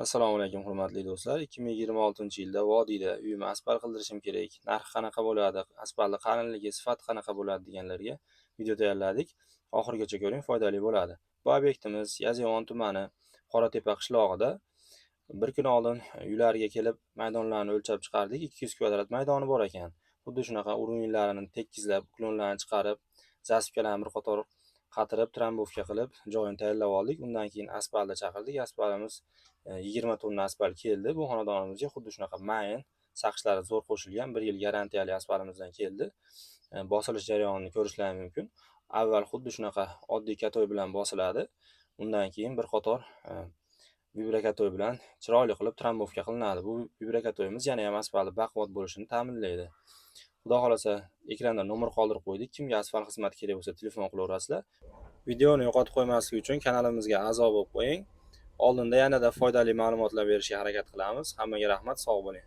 Assalomu alaykum hurmatli do'stlar. 2026-yilda vodiyda uyimni asfalt qildirishim kerak. Narxi qanaqa bo'ladi? Asfaltning qalinligi, sifati qanaqa bo'ladi deganlarga video tayyorladik. Oxirigacha ko'ring, foydali bo'ladi. Bu obyektimiz Yozyovon tumani Qoratepa qishlog'ida. Bir kun oldin uylariga kelib maydonlarni o'lchab chiqardik. 200 kvadrat maydoni bor ekan. Xuddi shunaqa urinlarini tekizlab, uklonlarni chiqarib, zasipkalarni bir qator qatirib, trambovka qilib, joyini tayyorlab oldik. Undan keyin asfaltni chaqirdik. Asfaltimiz 20 tonna asfalt keldi. Bu xonadonimizga xuddi shunaqa mayin, saqichlari zo'r qo'shilgan 1 yil garantiyali asfaltimizdan keldi. Bosilish jarayonini ko'rishlaring mumkin. Avval xuddi shunaqa oddiy katoy bilan bosiladi. Undan keyin bir qator vibrakatoy bilan chiroyli qilib trambovka qilinadi. Bu vibrakatoyimiz yana ham asfaltni baquvvat bo'lishini ta'minlaydi. Xudo xolasa ekranda nomer qoldirib qo'ydik. Kimga asfalt xizmati kerak bo'lsa telefon qilaverasizlar. Videoni yo'qotib qo'ymaslik uchun kanalimizga a'zo bo'lib qo'ying. Oldinda yanada foydali ma'lumotlar berishga harakat qilamiz. Hammaga rahmat, sog' bo'ling.